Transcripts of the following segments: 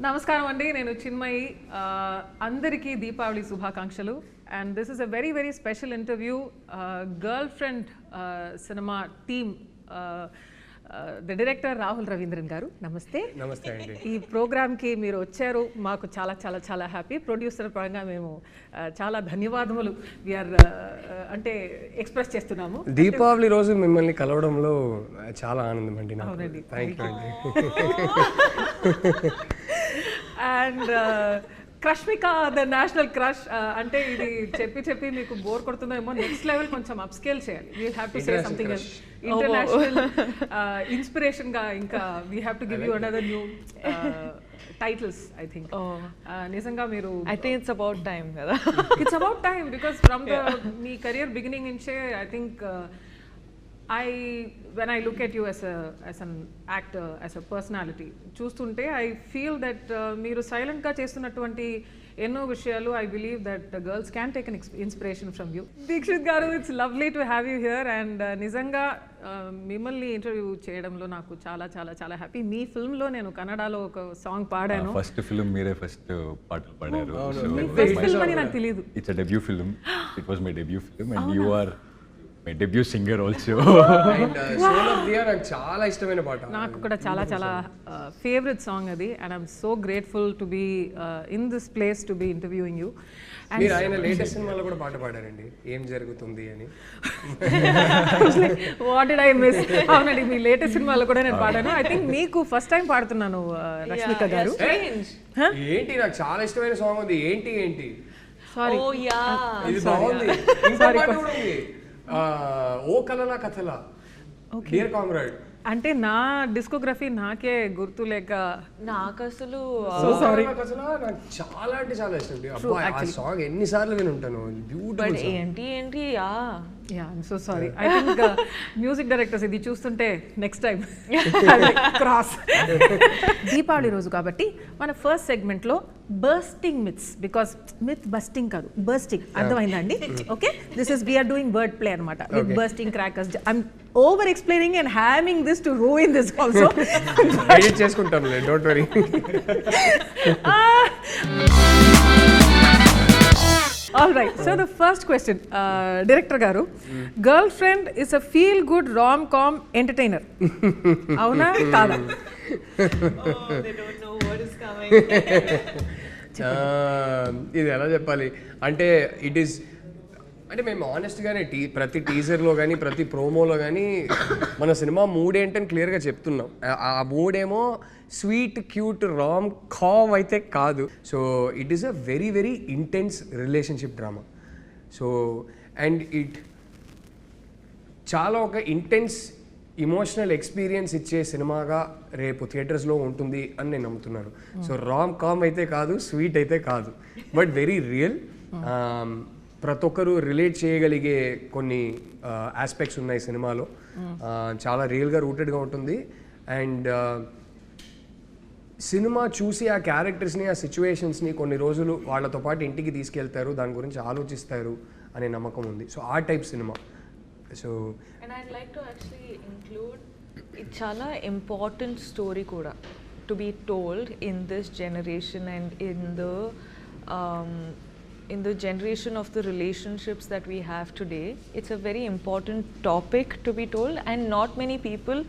నమస్కారం అండి, నేను చిన్మయి. అందరికీ దీపావళి శుభాకాంక్షలు. And this is a very very special interview. Girl friend cinema team, the director Rahul Ravindran గారు, నమస్తే. నమస్తే అండి. ఈ ప్రోగ్రామ్కి మీరు వచ్చారు, మాకు చాలా చాలా చాలా హ్యాపీ. ప్రొడ్యూసర్ పరంగా మేము చాలా ధన్యవాదములు వీఆర్ అంటే ఎక్స్ప్రెస్ చేస్తున్నాము. దీపావళి రోజు మిమ్మల్ని కలవడంలో చాలా ఆనందం అండి. అవునండి, థ్యాంక్ యూ అండి. And Rashmika the national crush అంటే ఇది చెప్పి చెప్పి మీకు బోర్ కొడుతుందేమో. నెక్స్ట్ లెవెల్ కొంచెం అప్ స్కేల్ చేయాలి. We have to say something else. International inspiration గా ఇంకా we have to give you another new titles. I think నిజంగా మీరు I think it's about time కదా. It's about time because from the మీ career beginning నుంచే I think when I look at you as an actor, as a personality, చూస్తుంటే I feel that మీరు silent గా చేస్తున్నటువంటి ఎన్నో విషయాలు I believe that girls can take an inspiration from you. Dixit గారు, it's lovely to have you here and నిజంగా మిమ్మల్ని interview చేయడంలో నాకు చాలా చాలా చాలా హ్యాపీ. మీ ఫిల్మ్ లో నేను కన్నడలో ఒక సాంగ్ పాడాను. ఫస్ట్ ఫిల్మ్ మీరే ఫస్ట్ పాటలు పాడారు. ఫస్ట్ ఫిల్మ్ అని నాకు తెలియదు. It's a debut film. It was my debut film and you are my debut singer also. And soul of the year నాకు చాలా ఇష్టమైన పాట. నాకు కూడా చాలా చాలా ఫేవరెట్ సాంగ్ అది. And I'm so grateful to be in this place to be interviewing you. మీరు ఆయన లేటెస్ట్ సినిమాలో కూడా పాట పాడారండి, ఏం జరుగుతుంది అని. What did I miss? అవునండి, మీ లేటెస్ట్ సినిమాలో కూడా నేను పాడాను. ఐ థింక్ మీకు ఫస్ట్ టైం పాడుతున్నాను రష్మిక గారు. ఏంటి, నాకు చాలా ఇష్టమైన సాంగ్ ఉంది. ఏంటి ఏంటి సారీ, ఇది బాగుంది. ఇంకో పాట కూడా ఉంది, ఓ కలలా కథలా, డియర్ కామ్రేడ్. అంటే నా డిస్కోగ్రఫీ నాకే గుర్తు లేక నాకు అసలు నాకు చాలా అంటే చాలా ఇష్టం. ఆ సాంగ్ ఎన్నిసార్లు విని ఉంటాను. బ్యూటిఫుల్. ఏంటి yeah I'm so sorry. I think music directors ఇది చూస్తుంటే నెక్స్ట్ టైం క్రాస్. దీపావళి రోజు కాబట్టి మన ఫస్ట్ సెగ్మెంట్ లో bursting myths, because myth busting కాదు, బర్స్టింగ్. అర్థమైందండి? Okay, this is we're doing word play అనమాట with bursting crackers. I'm over explaining and having this to ruin this also. Edit చేసుకుంటాం, don't worry. All right, so the first question, director garu, girlfriend is a feel good rom-com entertainer. Avuna kada? they don't know what is coming. ఇది ఎలా చెప్పాలి అంటే, it is అంటే మేము ఆనెస్ట్గానే ప్రతి టీజర్లో కానీ ప్రతి ప్రోమోలో కానీ మన సినిమా మూడ్ ఏంటని క్లియర్గా చెప్తున్నాం. ఆ మూడేమో స్వీట్ క్యూట్ రామ్ కామ్ అయితే కాదు. So it is a very very intense relationship drama. So and it చాలా ఒక ఇంటెన్స్ ఇమోషనల్ ఎక్స్పీరియన్స్ ఇచ్చే సినిమాగా రేపు థియేటర్స్లో ఉంటుంది అని నేను నమ్ముతున్నాను. సో రామ్ కామ్ అయితే కాదు, స్వీట్ అయితే కాదు, బట్ వెరీ రియల్. ప్రతి ఒక్కరు రిలేట్ చేయగలిగే కొన్ని ఆస్పెక్ట్స్ ఉన్నాయి సినిమాలో. చాలా రియల్గా రూటెడ్గా ఉంటుంది. అండ్ సినిమా చూసి ఆ క్యారెక్టర్స్ని, ఆ సిచ్యువేషన్స్ని కొన్ని రోజులు వాళ్ళతో పాటు ఇంటికి తీసుకెళ్తారు, దాని గురించి ఆలోచిస్తారు అనే నమ్మకం ఉంది. సో ఆ type cinema. So and I'd like to actually include it chala important story kuda to be told in this generation and in the generation of the relationships that we have today. It's a very important topic to be told and not many people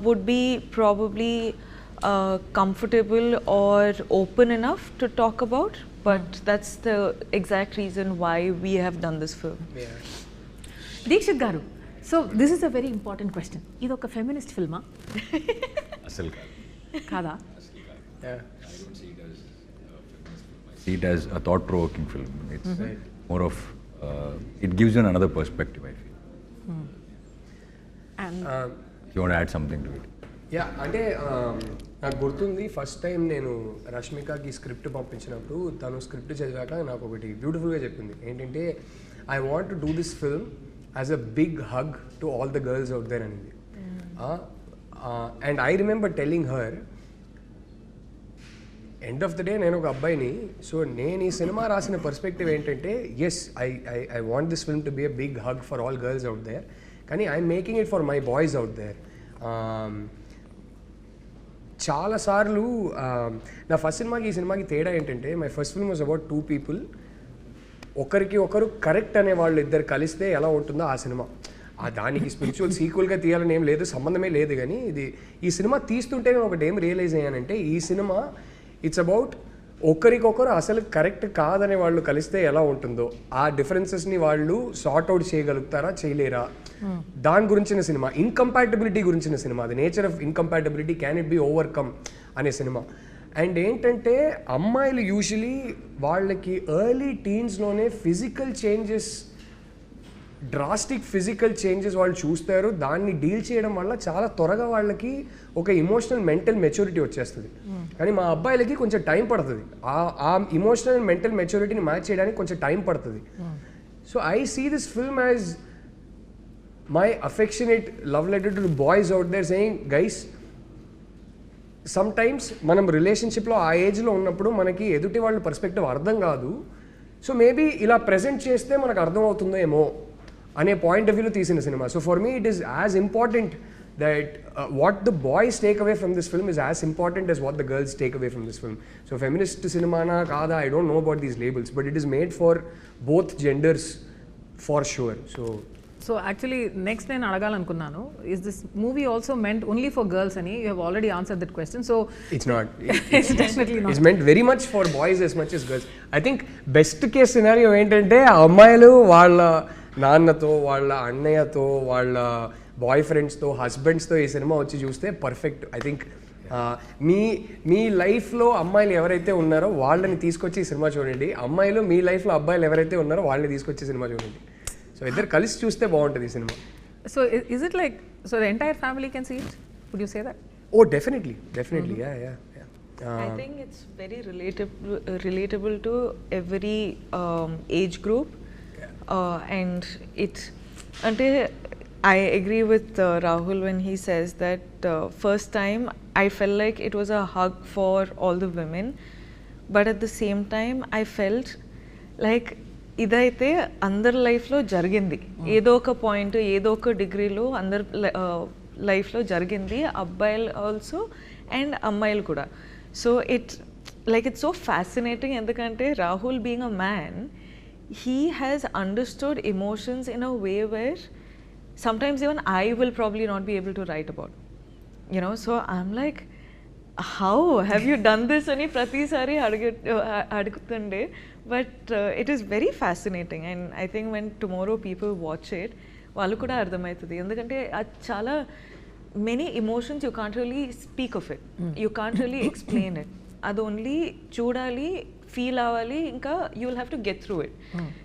would be probably comfortable or open enough to talk about, but that's the exact reason why we have done this film. Dikshit గారు, so this is a very important question. ఇది ఒక feminist ఫిల్మా? అసలు కాదా? see it as a thought provoking film. It's more of it gives you another perspective, I feel. And You want to add something to it? Yeah, అంటే నాకు గుర్తుంది first time నేను రష్మికకి script పంపించినప్పుడు తను స్క్రిప్ట్ చదివాక నాకు ఒకటి బ్యూటిఫుల్గా చెప్పింది. ఏంటంటే, I want to do this film as a big hug to all the girls out there అనేది. And I remember telling her, end of the day నేను ఒక అబ్బాయిని, సో నేను ఈ సినిమా రాసిన పర్స్పెక్టివ్ ఏంటంటే, yes I want this film to be a big hug for all girls out there, కానీ I'm making it for my boys out there. చాలాసార్లు నా ఫస్ట్ సినిమాకి ఈ సినిమాకి తేడా ఏంటంటే my first film was about 2 people. ఒకరికి ఒకరు కరెక్ట్ అనే వాళ్ళు ఇద్దరు కలిస్తే ఎలా ఉంటుందో ఆ సినిమా. దానికి స్పిరిచువల్ సీక్వెల్గా తీయాలని ఏం లేదు, సంబంధమే లేదు. కానీ ఈ సినిమా తీస్తుంటే నేను ఒకటి ఏం రియలైజ్ అయ్యానంటే ఈ సినిమా ఇట్స్ అబౌట్ ఒకరికొకరు అసలు కరెక్ట్ కాదనే వాళ్ళు కలిస్తే ఎలా ఉంటుందో, ఆ డిఫరెన్సెస్ని వాళ్ళు సార్ట్ అవుట్ చేయగలుగుతారా చేయలేరా, దాని గురించిన సినిమా. ఇన్కంపాటబిలిటీ గురించిన సినిమా. The nature of incompatibility, can it be overcome అనే సినిమా. అండ్ ఏంటంటే అమ్మాయిలు యూజువలీ వాళ్ళకి ఎర్లీ టీన్స్లోనే physical changes, drastic physical changes వాళ్ళు చూస్తారు. దాన్ని డీల్ చేయడం వల్ల చాలా త్వరగా వాళ్ళకి ఒక ఇమోషనల్ మెంటల్ మెచ్యూరిటీ వచ్చేస్తుంది. కానీ మా అబ్బాయిలకి కొంచెం టైం పడుతుంది. ఆ ఇమోషనల్ అండ్ మెంటల్ మెచ్యూరిటీని మ్యాచ్ చేయడానికి కొంచెం టైం పడుతుంది. So I see this film as my affectionate love letter to boys out there saying, guys, sometimes మనం రిలేషన్షిప్లో ఆ ఏజ్లో ఉన్నప్పుడు మనకి ఎదుటి వాళ్ళ పర్స్పెక్టివ్ అర్థం కాదు. సో మేబీ ఇలా ప్రెజెంట్ చేస్తే మనకు అర్థం అవుతుందో ఏమో అనే పాయింట్ ఆఫ్ వ్యూలో తీసిన సినిమా. So for me it is as important that what the boys take away from this film is as important as what the girls take away from this film. So feminist సినిమానా కాదా, I don't know about these labels, but it is made for both genders for sure. So actually next నేను అడగాలనుకున్నాను, is this movie also meant only for girls అని? You have already answered that question. So it's not. It's definitely not. It's meant very much for boys as much as girls. I think best case scenario ఏంటంటే అమ్మాయిలు వాళ్ళ నాన్నతో, వాళ్ళ అన్నయ్యతో, వాళ్ళ bye ఫ్రెండ్స్తో, హస్బెండ్స్తో ఈ సినిమా వచ్చి చూస్తే పర్ఫెక్ట్. ఐ థింక్ మీ లైఫ్లో అమ్మాయిలు ఎవరైతే ఉన్నారో వాళ్ళని తీసుకొచ్చి ఈ సినిమా చూడండి. అమ్మాయిలు మీ లైఫ్లో అబ్బాయిలు ఎవరైతే ఉన్నారో వాళ్ళని తీసుకొచ్చి సినిమా చూడండి. సో ఇద్దరు కలిసి చూస్తే బాగుంటుంది ఈ సినిమా. So is it like, so the entire family can see it? Would you say that? Oh, definitely. Yeah. I think it's very relatable to every age group. And I agree with Rahul when he says that first time I felt like it was a hug for all the women, but at the same time I felt like ఇదైతే అందరి లైఫ్లో జరిగింది, ఏదో ఒక point, ఏదో ఒక డిగ్రీలో అందరి లైఫ్లో జరిగింది, అబ్బాయిలు ఆల్సో అండ్ అమ్మాయిలు కూడా. సో ఇట్స్ సో ఫ్యాసినేటింగ్, ఎందుకంటే Rahul being a man, he has understood emotions in a way where sometimes even I will probably not be able to write about, you know. So I'm like, how have you done this? Ani prati sari adugutunde, but it is very fascinating, and I think when tomorrow people watch it, vallu kuda ardhamaitadi, endukante chala many emotions you can't really speak of it, you can't really explain it, adu only chudali, feel avali, inka you will have to get through it.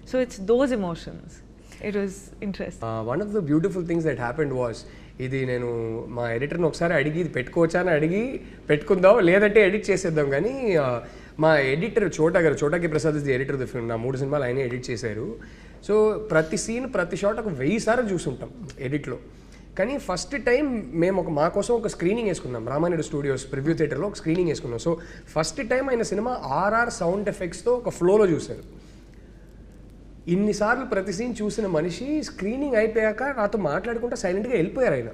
So it's those emotions. It was interesting. One of the beautiful things that happened was, ఇది నేను మా ఎడిటర్ని ఒకసారి అడిగి ఇది పెట్టుకోవచ్చా అని అడిగి పెట్టుకుందాం, లేదంటే ఎడిట్ చేసేద్దాం. కానీ మా editor Chota K Prasad is the editor of the film. నా 3 సినిమాలు ఆయనే ఎడిట్ చేశారు. సో ప్రతి సీన్, ప్రతి షాట్ ఒక 1000 సార్లు చూసుంటాం ఎడిట్లో. కానీ ఫస్ట్ టైం మేము మా కోసం ఒక స్క్రీనింగ్ వేసుకున్నాం, రామానాయుడు స్టూడియోస్ ప్రివ్యూ థియేటర్లో ఒక స్క్రీనింగ్ వేసుకున్నాం. సో ఫస్ట్ టైం ఆయన సినిమా RR సౌండ్ ఎఫెక్ట్స్తో ఒక ఫ్లోలో చూశారు. ఇన్నిసార్లు ప్రతి సీన్ చూసిన మనిషి స్క్రీనింగ్ అయిపోయాక నాతో మాట్లాడుకుంటా సైలెంట్గా వెళ్ళిపోయారు ఆయన.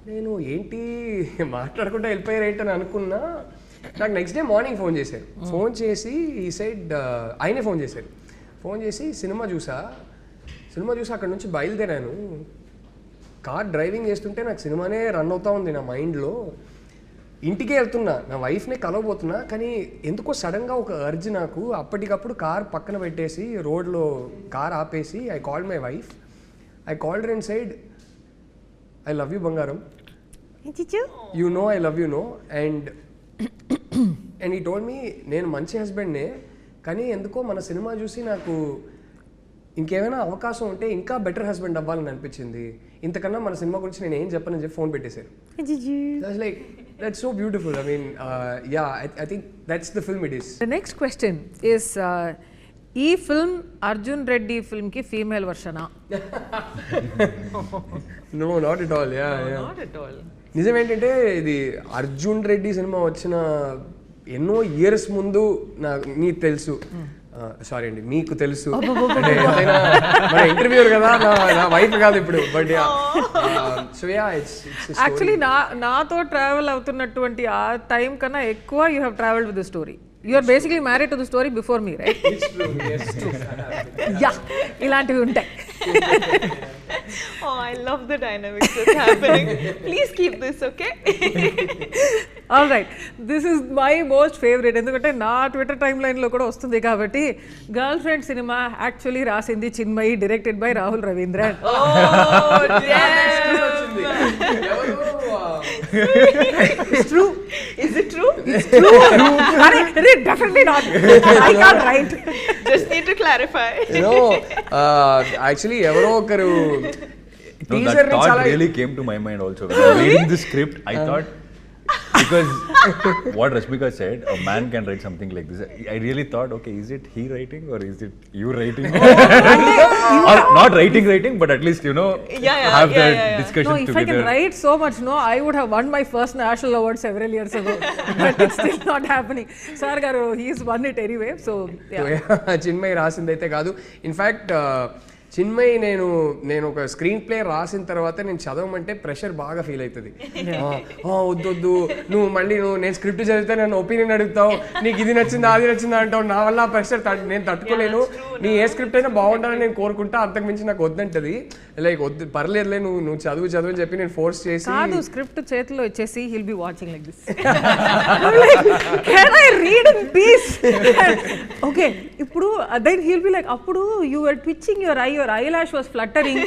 నేను ఏంటి మాట్లాడుకుంటా వెళ్ళిపోయారు ఏంటని అనుకున్నా. నాకు నెక్స్ట్ డే మార్నింగ్ ఫోన్ చేశారు. ఫోన్ చేసి ఈ సైడ్ ఆయనే ఫోన్ చేశారు. ఫోన్ చేసి సినిమా చూసి అక్కడ నుంచి బయలుదేరాను. కార్ డ్రైవింగ్ చేస్తుంటే నాకు సినిమానే రన్ అవుతా ఉంది నా మైండ్లో. ఇంటికే వెళ్తున్నా, నా వైఫ్నే కలవబోతున్నా, కానీ ఎందుకో సడన్గా ఒక అర్జ్ నాకు. అప్పటికప్పుడు కార్ పక్కన పెట్టేసి రోడ్లో కార్ ఆపేసి I called my wife. I called her and said, I love you బంగారం, you know I love you know. And he told me, నేను మంచి హస్బెండ్నే, కానీ ఎందుకో మన సినిమా చూసి నాకు ఇంకేమైనా అవకాశం ఉంటే ఇంకా బెటర్ హస్బెండ్ అవ్వాలని అనిపించింది. ఇంతకన్నా మన సినిమా గురించి నేను ఏం చెప్పనని చెప్పి ఫోన్ పెట్టేశారు. Like that's so beautiful. I mean, I think that's the film it is. The next question is, ఈ ఫిల్మ్ అర్జున్ రెడ్డి ఫిల్మ్కి ఫీమేల్ వర్షనా? No, not at all. Not at all. నిజం ఏంటంటే ఇది అర్జున్ రెడ్డి సినిమా వచ్చిన ఎన్నో ఇయర్స్ ముందు నీకు తెలుసు సారీ అండి, మీకు తెలుసు అంటే ఎంతైనా మన ఇంటర్వ్యూర్ కదా, నా వైఫ్ కాదు ఇప్పుడు, but so yeah it's actually నాతో ట్రావెల్ అవుతున్నటువంటి ఆ టైం కన్నా ఎక్కువ you have travelled with the story. You are basically married to the story before me, right? Yeah, ఇలాంటివి ఉంటాయి. Oh, I love the dynamics that's happening. Please keep this, okay? All right, this is my most favourite. ఎందుకంటే నా Twitter time లైన్లో కూడా వస్తుంది కాబట్టి. Girl friend cinema actually రాసింది Chinmayi, directed by Rahul Ravindran. Oh, damn! It's true. Is it true? It's true. Definitely not. I can't write. Just need to clarify. Actually ఎవరో ఒకరు No, that thought really came to my mind also. When I was reading the script, I thought, because what Rashmika said, a man can write something like this. I really thought, okay, is it he writing or is it you writing? Or not writing, but at least, have that discussion No, if together. I can write so much, I would have won my first national award several years ago. But it's still not happening. Sir garu, he's won it anyway. So, yeah. Chinmayi రాసిందైతే కాదు. In fact Chinmayi నేను ఒక screen play రాసిన తర్వాత నేను చదవమంటే pressure బాగా feel అవుతుంది. వద్దొద్దు, నువ్వు నేను స్క్రిప్ట్ చదివితే నన్ను ఒపీనియన్ అడుగుతావు, నీకు ఇది నచ్చిందా అది నచ్చిందా అంటావు, నా వల్ల ప్రెషర్ నేను తట్టుకోలేను, నీ ఏ స్క్రిప్ట్ అయినా బాగుండాలని నేను కోరుకుంటా, అంతకుమించి నాకు వద్దంటది. లైక్ వద్దు, పర్లేదులే, నువ్వు చదువు అని చెప్పి నేను ఫోర్స్ చేసి, కాదు స్క్రిప్ట్ చేతిలో ఇచ్చేసి he'll be watching like this. Can I read in peace? Okay, ఇప్పుడు then he'll be like, అప్పుడు you were twitching your eyelash was fluttering.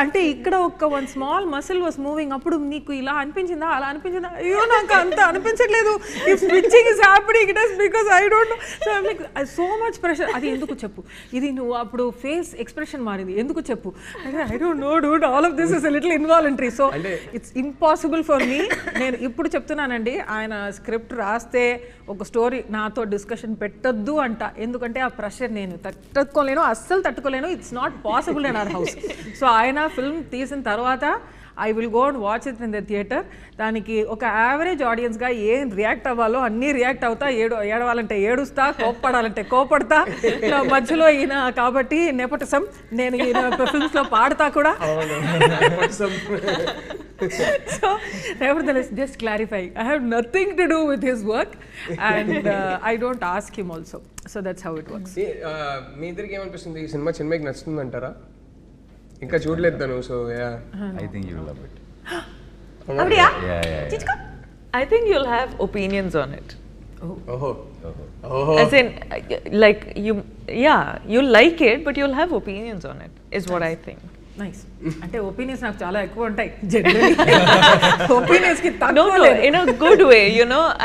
అంటే ఇక్కడ one small muscle was moving. అప్పుడు నీకు ఇలా అనిపించిందా అలా అనిపించిందా? అయ్యో నాకు అంత అనిపించట్లేదు. If twitching is happening, it is because I don't know. So I'm like, so much pressure. అది ఎందుకు చెప్పు, ఇది నువ్వు అప్పుడు ఫేస్ ఎక్స్ప్రెషన్ మారింది ఎందుకు చెప్పు. I don't know dude, all of this is a little involuntary, so it's impossible for me. నేను ఇప్పుడు చెప్తున్నానండి, ఆయన స్క్రిప్ట్ రాస్తే ఒక స్టోరీ నాతో డిస్కషన్ పెట్టొద్దు అంట, ఎందుకంటే ఆ ప్రెషర్ నేను తట్టుకోలేను, అస్సలు తట్టుకోలేను. It's not possible in our house. So ఆయన ఫిల్మ్ తీసిన తర్వాత I will go and watch it in the theatre. దానికి ఒక యావరేజ్ ఆడియన్స్గా ఏం రియాక్ట్ అవ్వాలో అన్నీ రియాక్ట్ అవుతా, ఏడవాలంటే ఏడుస్తా, కోప్పడాలంటే కోపడతా. మధ్యలో ఈయన కాబట్టి నెపోటిజం, నేను ఈయన ఫిల్మ్స్లో పాడతా కూడా. So nevertheless, just clarify, I have nothing to do with his work and I don't ask him also. So that's how it works. మీ ఇద్దరికి ఏమనిపిస్తుంది, ఈ సినిమా చిన్మయికి నచ్చుతుంది అంటారా? ఇంకా చూడలేదు తను. So I think you will love it. Avriya? Yeah. I think you'll have opinions on it. ఓహో As in, like you'll like it, but you'll have opinions on it, is what I think. Nice. అంటే opinions నాకు చాలా ఎక్కువ ఉంటాయి generally. Opinions కి No, తక్కువ no, లేదు. in a good way,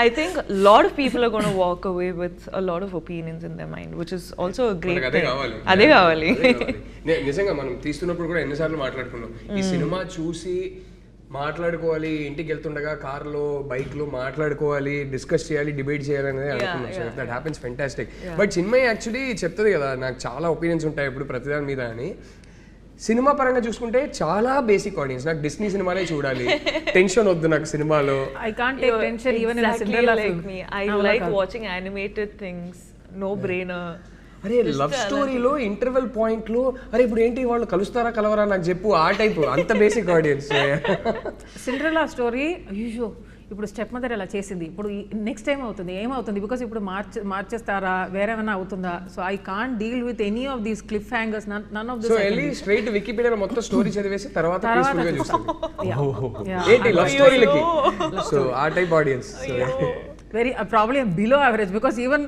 I think a lot of people are going to walk away with a lot of opinions in their mind, which is also a great అదే thing. కావాలి. అదే కావాలి. నిజంగా మనం తీస్తున్నప్పుడు కూడా ఎన్నిసార్లు మాట్లాడుకున్నాం, ఈ సినిమా చూసి మాట్లాడుకోవాలి, ఇంటికి వెళ్తుండగా కార్లో బైక్లో మాట్లాడుకోవాలి, డిస్కస్ చేయాలి, డిబేట్ చేయాలి అనేది అనుకున్నాం. So that happens fantastic. But Chinmayi actually చెప్తుంది కదా, నాకు చాలా ఒపీనియన్స్ ఉంటాయి ఇప్పుడు ప్రతిదాని మీద అని. సినిమా పరంగా చూసుకుంటే చాలా బేసిక్ ఆడియన్స్, నాకు డిస్నీ సినిమాలే చూడాలి, టెన్షన్ వద్దు నాకు సినిమాలో. I can't take tension even in a Exactly Cinderella like film. me. I like watching animated things, no brainer. అరే లవ్ స్టోరీలో ఇంటర్వెల్ పాయింట్లో అరే ఇప్పుడు ఏంటి వాళ్ళు కలుస్తారా కలవరా నాకు చెప్పు, ఆ టైప్, అంత బేసిక్ ఆడియన్స్. సిండ్రెల్లా స్టోరీ అయ్యో ఇప్పుడు స్టెప్ మదర్ ఎలా చేసింది, ఇప్పుడు నెక్స్ట్ టైం అవుతుంది ఏమవుతుంది, బికాస్ ఇప్పుడు మార్చేస్తారా వేరేమైనా అవుతుందా. So I can't deal with any of these cliffhangers, none of this. So వెళ్ళి స్ట్రైట్ వికీపీడియాలో మొత్తం స్టోరీ చదివేసి తర్వాత పీస్ఫుల్ గా చూస్తుంది. Yeah. ఏంటి లవ్ స్టోరీలకి, సో ఆ type audience. Very probably below average, because even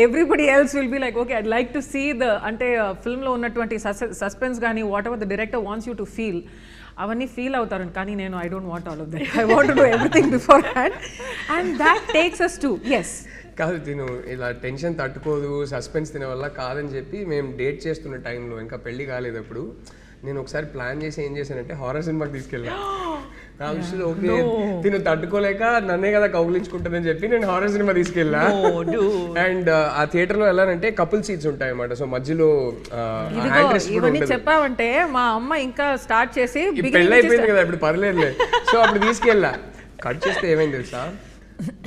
everybody else will be like, okay, I'd like to see the ante film lo unnatuvanti suspense gaani whatever the director wants you to feel, avanni feel avutaru, kaani nenu I don't want all of that. I want to do everything beforehand, and that takes us to yes. కాదు తిను ఇలా tension తట్టుకోదు, suspense తినే వల్ల కాదని చెప్పి మేము date చేస్తున్న టైంలో, ఇంకా పెళ్లి కాలేదు అప్పుడు, నేను ఒకసారి ప్లాన్ చేసి ఏం చేశానంటే హారర్ సినిమాకి తీసుకెళ్ళా. నా విషయంలో ఓకే తిను తట్టుకోలేక నన్నే కదా కౌగిలించుకుంటుందని చెప్పి నేను హారర్ సినిమా తీసుకెళ్ళా. అండ్ ఆ థియేటర్ లో వెళ్ళాలంటే కపుల్ సీట్స్ ఉంటాయి అన్నమాట. సో మధ్యలో ఇవన్నీ చెప్పావంటే మా అమ్మ ఇంకా స్టార్ట్ చేసి పెళ్ళి అయిపోయింది కదా ఇప్పుడు పర్లేదులే. సో అప్పుడు తీసుకెళ్ళా. కట్ చేస్తే ఏమైంది తెలుసా,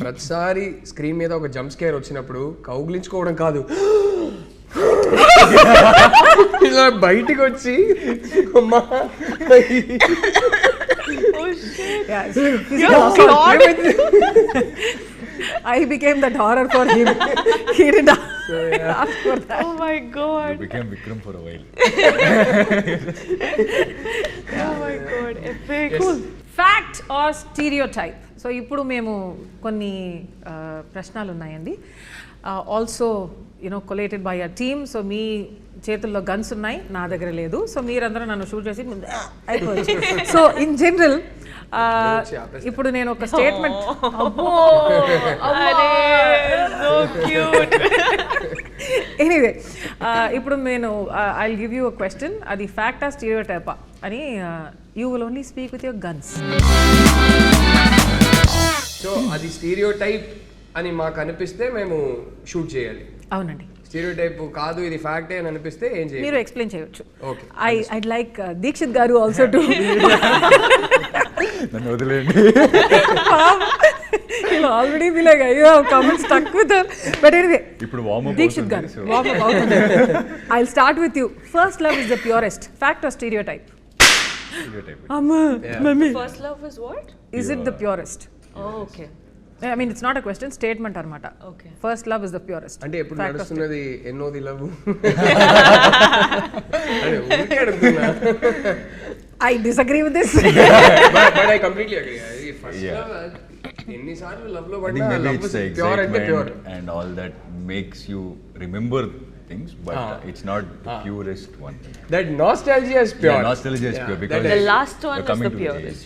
ప్రతిసారి స్క్రీన్ మీద ఒక జంప్ స్కేర్ వచ్చినప్పుడు కౌగిలించుకోవడం కాదు, ఇలా బయటికి వచ్చి అమ్మా I became that horror for him. He did not ask for that. Oh my god. You became Vikram for a while. Oh my god. Epic. Cool. Fact or stereotype? So ఇప్పుడు మేము కొన్ని ప్రశ్నలు ఉన్నాయండి. Also you know collated by a team. So మీ చేతుల్లో guns ఉన్నాయి, నా దగ్గర లేదు. సో మీరందరూ నన్ను షూట్ చేసి అయిపోవచ్చు. సో ఇన్ జనరల్ ఇప్పుడు నేను ఒక స్టేట్మెంట్ ఎనీవే ఇప్పుడు నేను I will give you a question. అది ఫ్యాక్టా స్టీరియోటైపా అని you will only speak with your guns. So అది స్టీరియోటైప్ అని మాకు అనిపిస్తే మేము షూట్ చేయాలి. అవునండి. స్టీరియోటైప్ కాదు ఇది ఫ్యాక్టే అని అనిపిస్తే ఏం చేయాలి? మీరు ఎక్స్ప్లెయిన్ చేయొచ్చు. ఓకే. ఐడ్ లైక్ దీక్షిత్ గారు ఆల్సో టు నన్ను వదిలేండి. ఆల్రెడీ be like అయ్యో comment stuck with her. But anyway, ఇప్పుడు వార్మ్ అప్ దీక్షిత్ గారు warm up అవుతుంది. I'll start with you. First love is the purest. Fact or stereotype? Amma, mummy. First love is what? Is it the purest? Oh, okay. I mean, it's not a question, statement armata. Okay. First love is the purest. అంటే ఎప్పుడు నడుస్తున్నది ఎన్నోది love అదే ఊరికే అడుగుతున్నా. I disagree with this. But I completely agree. First love ఎన్నిసార్లు love లో పడినా love is pure అంటే pure and all that makes you remember things, but it's not the purest one. That nostalgia is pure. Yeah, nostalgia is pure because The last one you're is coming the to the purest. age.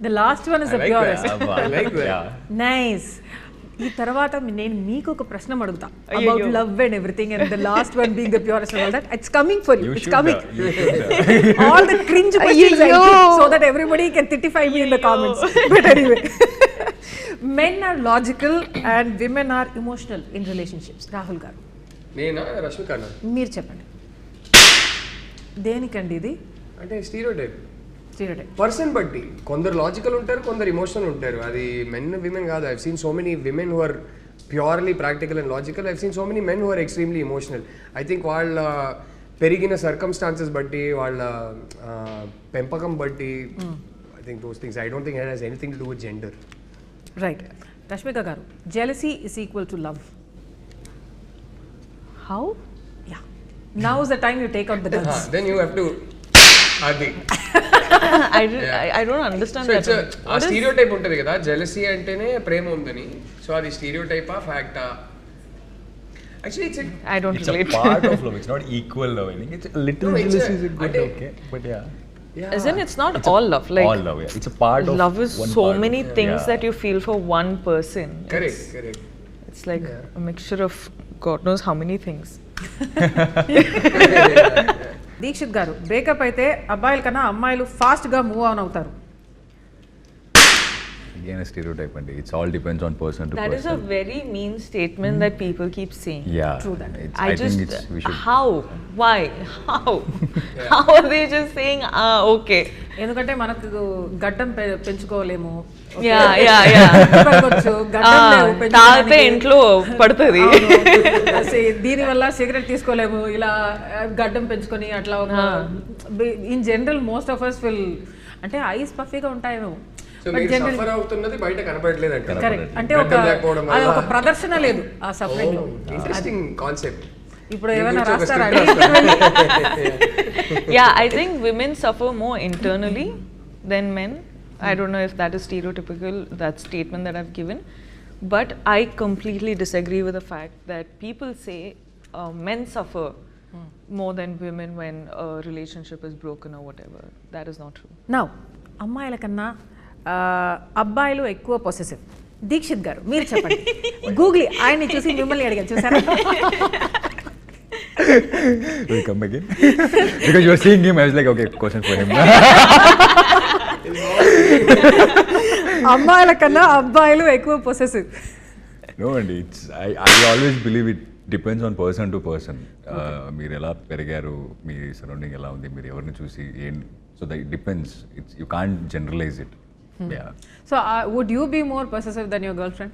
The last one is the purest. I like that. Yeah. Nice. ఈ తర్వాత నేను మీకు ఒక ప్రశ్న అడుగుతా about love and everything, and the last one being the purest and all that. It's coming for you. It's coming. All the cringe questions I keep so that everybody can titify me in the comments. But anyway, men are logical and women are emotional in relationships. Rahul గారు, నేనా రష్మిక మీరు చెప్పండి దేనికండి ఇది? అంటే stereotype stereotype person బట్టి కొందరు logical ఉంటారు, కొందరు ఇమోషనల్ ఉంటారు. అది మెన్ విమెన్ కాదు. I've seen so many women who are purely practical and logical. I've seen so many men who are extremely emotional. I think వాళ్ళ పెరిగిన సర్కమ్స్టాన్సెస్ బట్టి, వాళ్ళ పెంపకం బట్టి, I think those things. I don't think it has anything to do with gender. Right. Rashmika గారు, jealousy is equal to love. How? Yeah. Now is the time you take out the guns. Then you have to అది I don't understand so that. It's a stereotype ఉంటుంది కదా, jealousy అంటేనే ప్రేమ ఉందని. So అది స్టీరియోటైపా ఫ్యాక్టా? Actually I don't It's a relate. part of love. It's not equal love. I think it's a little No, it's jealousy a- is good, ade- okay, but yeah. Isn't it's not all love? Like All love, yeah. It's a part of love is one so part many of, things yeah. that you feel for one person. Correct. It's like a mixture of God knows how many things. Dikshit గారు, breakup అయితే అబ్బాయిల కన్నా అమ్మాయిలు ఫాస్ట్గా move on అవుతారు. Again, a stereotype, and it all depends on person to That person. is a very mean statement that people keep saying. Yeah. True that. I think it's we should. How? Why? How? How are they just saying okay? ఎందుకంటే మనకు గడ్డం పెంచుకోలేము. Yeah. పెరగొచ్చు, గడ్డం లేవు తాగితే పెంచుకోవడానికి. ఇంట్లో పడుతుంది. దీనివల్ల సిగరెట్ తీసుకోలేము, ఇలా గడ్డం పెంచుకొని అట్లా ఒక in general most of us will అంటే ఐస్ పఫీగా ఉంటాయేమో. సో మీరు సఫర్ అవుతున్నది బయట కనపడలేదు అంటే. కరెక్ట్. అంటే అది ఒక ప్రదర్శన లేదు ఆ సఫరింగ్ లో. Interesting concept. ఇప్పుడు ఏమైనా రాస్తారా? Yeah, I think women suffer more internally than men. I don't know if that is stereotypical, that statement that I've given, but I completely disagree with the fact that people say men suffer more than women when a relationship is broken or whatever. That is not true. Now అమ్మాయిల కన్నా అబ్బాయిలు ఎక్కువ possessive. Dixit గారు, మీరు చెప్పండి. Google ఆయన్ని చూసి మిమ్మల్ని అడిగాను, చూసారా? Will come again? Because you were seeing him, I was like, okay, question for him. అమ్మాయిల కన్నా అబ్బాయిలు ఎక్కువ possessive. No, and I always believe it depends on person to person. మీరు ఎలా పెరిగారు, మీ సరౌండింగ్ ఎలా ఉంది, మీరు ఎవరిని చూసి so that it depends. You can't generalize it. Yeah. So would you be more possessive than your girlfriend?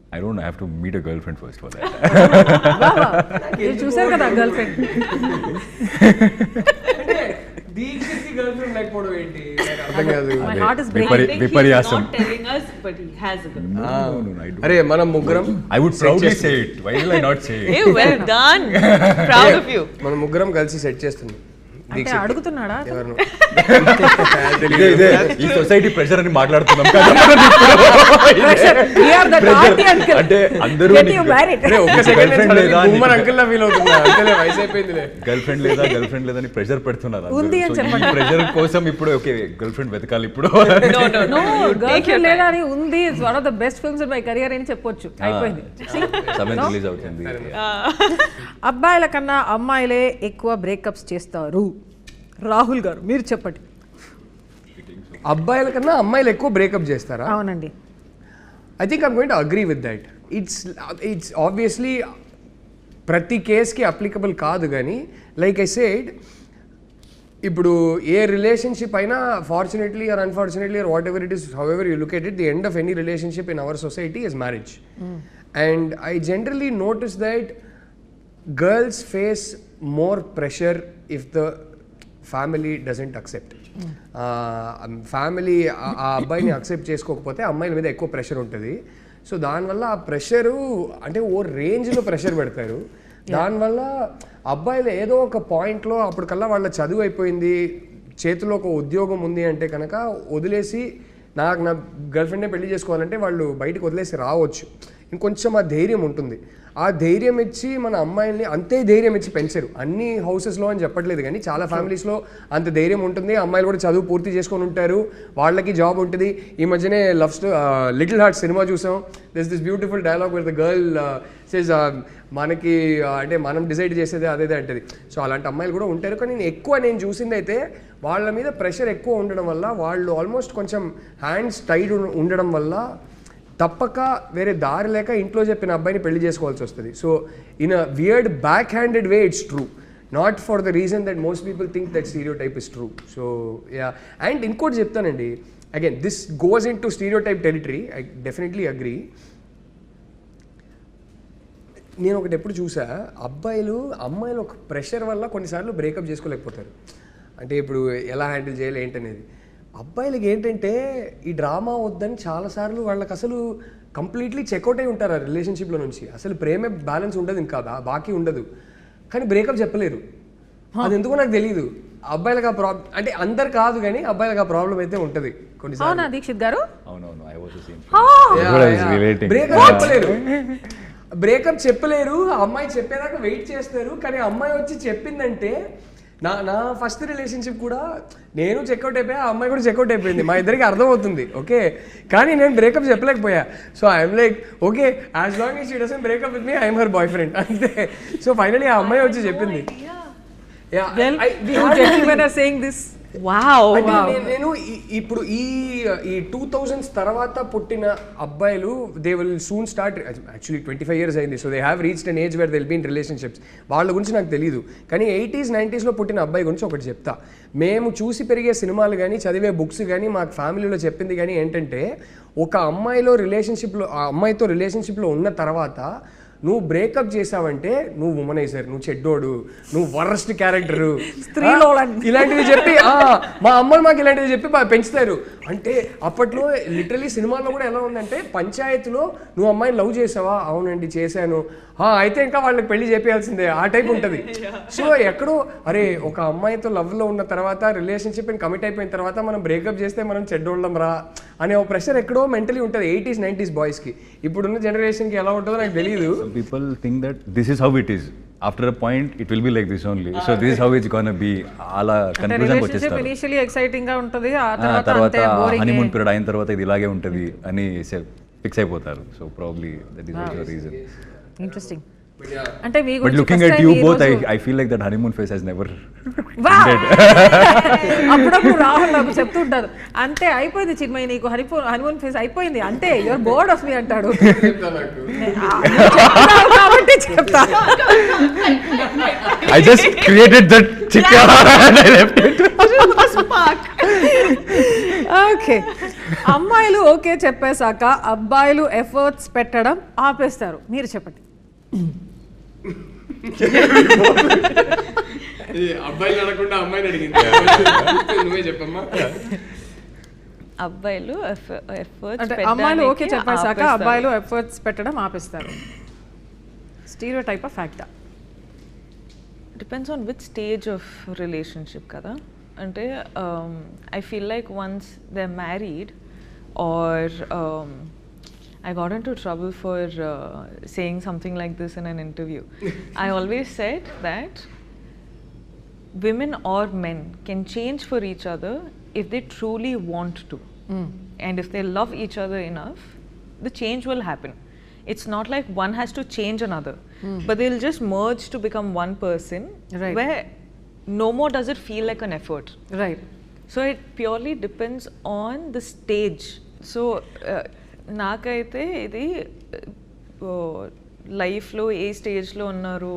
I don't know, I have to meet a girlfriend first for that. మీరు చూసారు కదా girl friend. అంటే దీక్షకి girl friend లేకపోవడం ఏంటి నాకు అర్థం కాదు. My heart is breaking. I think he's Viparyasam. not telling us, but he has a girl. No, I don't. అరే మనం ముగ్గురం I would proudly say it. Why will I not say it? Hey, well done. Proud of you. మనం ముగ్గురం కలిసి set చేస్తున్నాం అంటే అడుగుతున్నాడా? ఎవరు ఇదే ఈ సొసైటీ ప్రెషర్ అని మాట్లాడుతున్నాం కదా. We are the naughty uncle. అంటే అందరూ Get you married. ఒక్క సెకండ్ లేదా అంకుల్ లా ఫీల్ అవుతున్నా అంతేలే వయసు అయిపోయిందిలే. గర్ల్ ఫ్రెండ్ లేదా అని ప్రెషర్ పెడుతున్నారు. ఉంది అని చెప్పండి. ప్రెషర్ కోసం ఇప్పుడు ఓకే గర్ల్ ఫ్రెండ్ వెతకాలి ఇప్పుడు. No, గర్ల్ ఫ్రెండ్ లేదా అని ఉంది. It's one of the best films in my career అని చెప్పొచ్చు. అయిపోయింది. సమయం రిలీజ్ అవుతుంది. అబ్బాయిల కన్నా అమ్మాయిలే ఎక్కువ బ్రేకప్స్ చేస్తారు. రాహుల్ గారు మీరు చెప్పండి. అబ్బాయిల కన్నా అమ్మాయిలు ఎక్కువ బ్రేకప్ చేస్తారా? అవునండి. I think I'm going to agree with that. It's obviously ప్రతి కేస్కి అప్లికబుల్ కాదు, కానీ లైక్ ఐ సెడ్ ఇప్పుడు ఏ రిలేషన్షిప్ అయినా fortunately are unfortunately are what ever it is, how ever you look at it, the end of any relationship in our society is marriage. And I generally notice that girls face more pressure if the family doesn't accept. Family ఆ అబ్బాయిని accept చేసుకోకపోతే అమ్మాయిల మీద ఎక్కువ pressure ఉంటుంది. So దానివల్ల ఆ pressure అంటే ఓ రేంజ్లో ప్రెషర్ పెడతారు. దానివల్ల అబ్బాయిలు ఏదో ఒక పాయింట్లో అప్పటికల్లా వాళ్ళ చదువు అయిపోయింది, చేతిలో ఒక ఉద్యోగం ఉంది అంటే కనుక వదిలేసి నా గర్ల్ ఫ్రెండ్నే పెళ్లి చేసుకోవాలంటే వాళ్ళు బయటకు వదిలేసి రావచ్చు. ఇంకొంచెం ఆ ధైర్యం ఉంటుంది. ఆ ధైర్యం ఇచ్చి మన అమ్మాయిల్ని అంతే ధైర్యం ఇచ్చి పెంచరు. అన్ని హౌసెస్లో అని చెప్పట్లేదు, కానీ చాలా ఫ్యామిలీస్లో అంత ధైర్యం ఉంటుంది. అమ్మాయిలు కూడా చదువు పూర్తి చేసుకొని ఉంటారు, వాళ్ళకి జాబ్ ఉంటుంది. ఈ మధ్యనే లిటిల్ హార్ట్ సినిమా చూసాం. This beautiful dialogue with the girl says మనకి అంటే మనం డిసైడ్ చేసేది అదేదే అంటది. సో అలాంటి అమ్మాయిలు కూడా ఉంటారు. కానీ నేను చూసింది అయితే వాళ్ళ మీద ప్రెషర్ ఎక్కువ ఉండడం వల్ల, వాళ్ళు ఆల్మోస్ట్ కొంచెం హ్యాండ్స్ టైడ్ ఉండడం వల్ల తప్పక వేరే దారి లేక ఇంట్లో చెప్పిన అబ్బాయిని పెళ్లి చేసుకోవాల్సి వస్తుంది. So in a weird back handed way it's true, not for the reason that most people think that stereo type is true. So yeah, and ఇంకోటి చెప్తానండి, again this goes in to stereo type territory. I definitely agree. నేను ఒకటి ఎప్పుడు చూసా, అమ్మాయిలు ఒక pressure వల్ల కొన్నిసార్లు బ్రేకప్ చేసుకోలేకపోతారు. అంటే ఇప్పుడు ఎలా హ్యాండిల్ చేయాలి ఏంటనేది. అబ్బాయిలకి ఏంటంటే ఈ డ్రామా వద్దని చాలాసార్లు వాళ్ళకి అసలు కంప్లీట్లీ చెక్అవుట్ అయి ఉంటారు ఆ రిలేషన్షిప్లో నుంచి. అసలు ప్రేమే బ్యాలెన్స్ ఉండదు, ఇంకా బాకీ ఉండదు, కానీ బ్రేకప్ చెప్పలేరు. అది ఎందుకో నాకు తెలియదు. అబ్బాయిలకు ఆ ప్రాబ్లం అంటే అందరు కాదు, కానీ అబ్బాయిలకు ఆ ప్రాబ్లం అయితే ఉంటుంది కొన్నిసార్లు. దీక్షిత్ గారు బ్రేకప్ చెప్పలేరు. అమ్మాయి చెప్పేదాకా వెయిట్ చేస్తారు, కానీ అమ్మాయి వచ్చి చెప్పిందంటే నా ఫస్ట్ రిలేషన్షిప్ కూడా నేను చెక్అవుట్ అయిపోయా, ఆ అమ్మాయి కూడా చెక్అవుట్ అయిపోయింది. మా ఇద్దరికి అర్థమవుతుంది, ఓకే, కానీ నేను బ్రేకప్ చెప్పలేకపోయా. So I'm like okay, as long as she doesn't break up with me I'm her boyfriend అంతే. సో ఫైనలీ ఆ అమ్మాయి వచ్చి చెప్పింది. నేను ఇప్పుడు ఈ 2000s తర్వాత పుట్టిన అబ్బాయిలు they will soon start, actually 25 years అయింది. So they have reached an age where they will be in relationships. వాళ్ళ గురించి నాకు తెలియదు, కానీ 80s 90s పుట్టిన అబ్బాయి గురించి ఒకటి చెప్తా. మేము చూసి పెరిగే సినిమాలు కానీ చదివే బుక్స్ కానీ మాకు ఫ్యామిలీలో చెప్పింది కానీ ఏంటంటే, ఒక అమ్మాయితో రిలేషన్షిప్లో ఉన్న తర్వాత నువ్వు బ్రేకప్ చేసావంటే నువ్వు ఉమనైజర్, నువ్వు చెడ్డోడు, నువ్వు వరస్ట్ క్యారెక్టరు, ఇలాంటివి చెప్పి మా అమ్మలు మాకు ఇలాంటివి చెప్పి పెంచుతారు. అంటే అప్పట్లో లిటరలీ సినిమాల్లో కూడా ఎలా ఉందంటే, పంచాయతీలో నువ్వు అమ్మాయిని లవ్ చేసావా, అవునండి చేశాను, అయితే ఇంకా వాళ్ళకి పెళ్లి చేయాల్సిందే, ఆ టైప్ ఉంటుంది. సో ఎక్కడో అరే ఒక అమ్మాయితో లవ్లో ఉన్న తర్వాత రిలేషన్షిప్ కమిట్ అయిపోయిన తర్వాత మనం బ్రేకప్ చేస్తే మనం చెడ్డోళ్ళం రా అనే ఒక ప్రెషర్ ఎక్కడో మెంటలీ ఉంటుంది 80s 90s బాయ్స్కి. ఇప్పుడున్న జనరేషన్కి ఎలా ఉంటుందో నాకు తెలియదు. People think that this is how it is. After a point it will be like this only. So this is how it's gonna be. అలా కన్క్లూజన్ వచ్చేస్తారు. ఇనిషియల్లీ ఎక్సైటింగ్ గా ఉంటది, ఆ తర్వాత హనీమూన్ పీరియడ్ అయిన తర్వాత ఇది ఇలాగే ఉంటది అని ఫిక్స్ అయిపోతారు. So probably that is also reason. Interesting. అంటే మీ But looking at you both, I feel like that honeymoon phase has never ended. అప్పుడప్పుడు రాహుల్ నాకు చెప్తుంటారు, అంతే అయిపోయింది చిన్మయి, నీకు హనీమూన్ ఫేజ్ అయిపోయింది అంతే, యువర్ బోర్డ్ ఆఫ్ మీ అంటాడు. కాబట్టి చెప్తా. I just created that chick and I left it. Okay. అమ్మాయిలు ఓకే చెప్పేశాక అబ్బాయిలు ఎఫర్ట్స్ పెట్టడం ఆపేస్తారు, మీరు చెప్పండి. అబ్బాయిలు అడగకుండా అమ్మాయిని అడిగింది, నువ్వే చెప్పమ్మా. అబ్బాయిలు అంటే అమ్మాయిలు ఓకే చెప్పేశాక అబ్బాయిలు ఎఫర్ట్స్ పెట్టడం ఆపేస్తారు. స్టీరియో టైప్ ఆఫ్ ఫ్యాక్టా? Depends on which stage of relationship కదా. అంటే I feel like once they are married or I got into trouble for saying something like this in an interview. I always said that women or men can change for each other if they truly want to. And if they love each other enough, the change will happen. It's not like one has to change another, but they'll just merge to become one person, right, where no more does it feel like an effort. Right. So it purely depends on the stage. So నాకైతే ఇది లైఫ్లో ఏ స్టేజ్లో ఉన్నారు,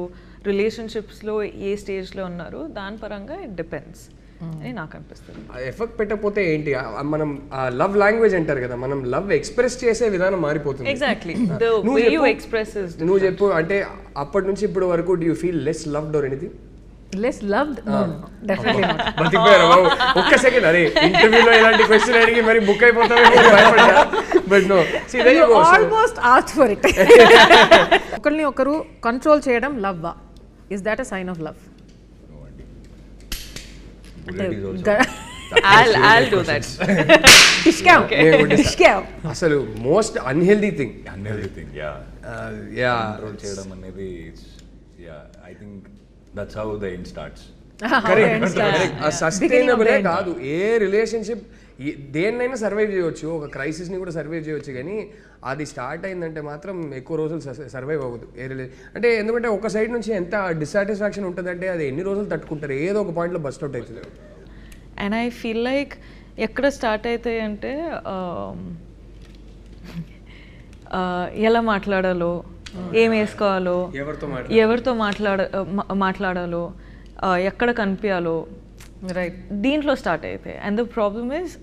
రిలేషన్షిప్స్లో ఏ స్టేజ్లో ఉన్నారు, దాని పరంగా it depends అని నాకు అనిపిస్తుంది. ఎఫెక్ట్ పెట్టకపోతే ఏంటి, మనం లవ్ లాంగ్వేజ్ అంటారు కదా, మనం లవ్ ఎక్స్ప్రెస్ చేసే విధానం మారిపోతుంది. Exactly, the way you express is. నువ్వు చెప్పు, అంటే అప్పటి నుంచి ఇప్పటి వరకు do you feel less loved or anything? Less loved? No, definitely not. బతికిపోయారు బాబు. ఒక్క సెకండ్, అరే ఇంటర్వ్యూలో ఇలాంటి క్వశ్చన్ అడిగి మరి బుక్ అయిపోతామేమో భయపడ్డా. But no, see there you go. Almost asked for it. ఒకరిని ఒకరు కంట్రోల్ చేయడం లవ్వా? Is that a sign of love? I'll do that. అసలు మోస్ట్ అన్హెల్దీ థింగ్. కంట్రోల్ చేయడం అనేది, I think that's how the end starts. సస్టైనబులే కాదు ఏ రిలేషన్షిప్, దేన్నైనా సర్వైవ్ చేయవచ్చు, ఒక క్రైసిస్ని కూడా సర్వైవ్ చేయవచ్చు, కానీ అది స్టార్ట్ అయిందంటే మాత్రం ఎక్కువ రోజులు సర్వైవ్ అవ్వదు ఏ అంటే ఎందుకంటే ఒక సైడ్ నుంచి ఎంత డిస్సాటిస్ఫాక్షన్ ఉంటుందంటే అది ఎన్ని రోజులు తట్టుకుంటారు, ఏదో ఒక పాయింట్లో బస్ట్ అవుట్ అవుతుంది. అండ్ ఐ ఫీల్ లైక్ ఎక్కడ స్టార్ట్ అవుతాయి అంటే ఎలా మాట్లాడాలో, ఏం వేసుకోవాలో, ఎవరితో మాట్లాడాలో, ఎక్కడ కనిపించాలో, రైట్, దీంట్లో స్టార్ట్ అవుతాయి. And the problem is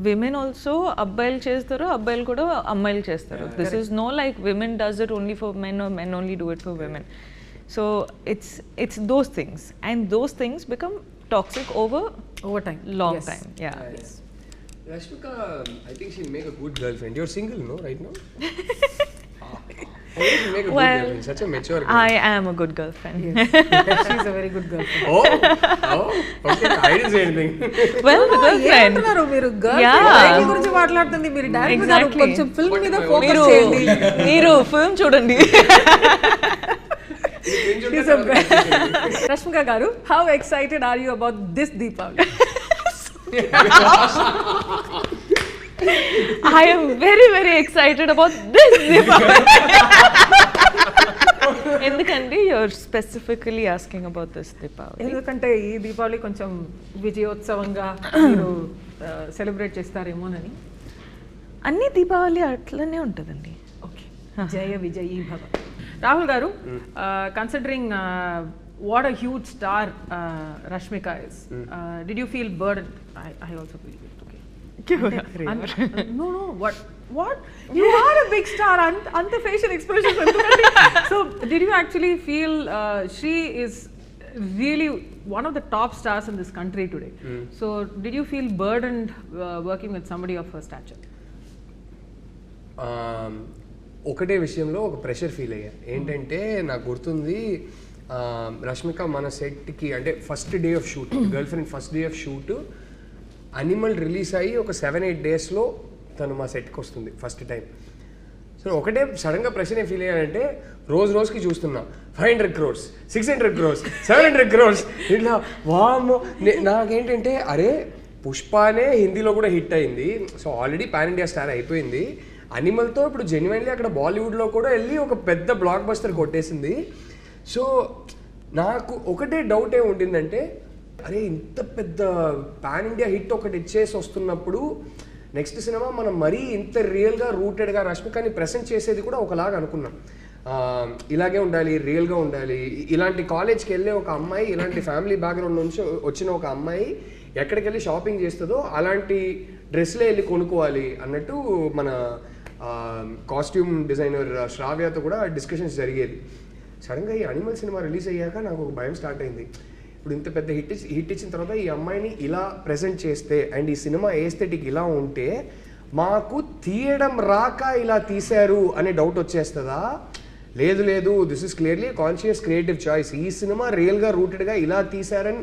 women also అబ్బాయిలు చేస్తారు, అబ్బాయిలు కూడా అమ్మాయిలు చేస్తారు. This is no like women does it only for men or men only do it for women. So it's those things, and those things become toxic over time, long time. Yeah. Rashmika, I think she'll make a good girlfriend. You're single, no, right now? How will you make a good girlfriend? Such a mature girl. I am a good girlfriend. Yes. She's a very good girlfriend. Okay. I didn't say anything. Well, the girlfriend. మీరు girlfriend గురించి మాట్లాడుతుంది, మీరు direct గా కొంచెం film మీద focus చేయండి. మీరు film చూడండి. Rashmika garu, how excited are you about this Diwali? I am very, very excited about this Diwali. ఎందుకంటే you're specifically asking about this Diwali? ఎందుకంటే ఈ దీపావళి కొంచెం విజయోత్సవంగా మీరు సెలబ్రేట్ చేస్తారేమోనని. అన్ని దీపావళి అట్లనే ఉంటుందండి. ఓకే, జయ విజయీ భవ. రాహుల్ గారు, considering what a huge star Rashmika is, did you feel burdened? I also feel it. Okay. No, what? You are a big star. Anta facial expressions. So, did you actually feel she is really one of the top stars in this country today? So, did you feel burdened working with somebody of her stature? ఒకటే విషయంలో ఒక pressure feel అయ్యా. ఏంటంటే నాకు గుర్తుంది, రష్మిక మన సెట్కి అంటే first day of shoot, girl friend first day of shoot animal release అయ్యి ఒక 7-8 డేస్లో తను మా సెట్కి వస్తుంది ఫస్ట్ టైం. సో ఒకటే సడన్గా ప్రెషర్ ఏం ఫీల్ అయ్యానంటే, రోజుకి చూస్తున్నా 500 crores, 600 crores, 700 crores ఇట్లా. వామ్మో, నాకేంటంటే అరే పుష్పనే హిందీలో కూడా హిట్ అయింది, so already pan India star అయిపోయింది. అనిమల్తో ఇప్పుడు జెన్యున్లీ అక్కడ బాలీవుడ్లో కూడా వెళ్ళి ఒక పెద్ద బ్లాక్ బస్టర్ కొట్టేసింది. సో నాకు ఒకటే డౌట్ ఏమి ఉండిందంటే, అరే ఇంత పెద్ద పాన్ ఇండియా హిట్ ఒకటి ఇచ్చేసి వస్తున్నప్పుడు నెక్స్ట్ సినిమా మనం మరీ ఇంత రియల్గా రూటెడ్గా రష్మికని ప్రెసెంట్ చేసేది కూడా ఒకలాగా అనుకున్నాం. ఇలాగే ఉండాలి, రియల్గా ఉండాలి. ఇలాంటి కాలేజ్కి వెళ్ళే ఒక అమ్మాయి, ఇలాంటి ఫ్యామిలీ బ్యాక్గ్రౌండ్ నుంచి వచ్చిన ఒక అమ్మాయి ఎక్కడికి వెళ్ళి షాపింగ్ చేస్తుందో అలాంటి డ్రెస్లే వెళ్ళి కొనుక్కోవాలి అన్నట్టు మన కాస్ట్యూమ్ డిజైనర్ శ్రావ్యతో కూడా డిస్కషన్స్ జరిగేది. సడన్గా ఈ అనిమల్ సినిమా రిలీజ్ అయ్యాక నాకు ఒక భయం స్టార్ట్ అయింది. ఇప్పుడు ఇంత పెద్ద హిట్ ఇచ్చిన తర్వాత ఈ అమ్మాయిని ఇలా ప్రజెంట్ చేస్తే అండ్ ఈ సినిమా ఏస్థెటిక్ ఇలా ఉంటే మాకు తీయడం రాక ఇలా తీశారు అనే డౌట్ వచ్చేస్తుందా? లేదు లేదు, this is clearly conscious creative choice. ఈ సినిమా రియల్గా రూటెడ్గా ఇలా తీశారని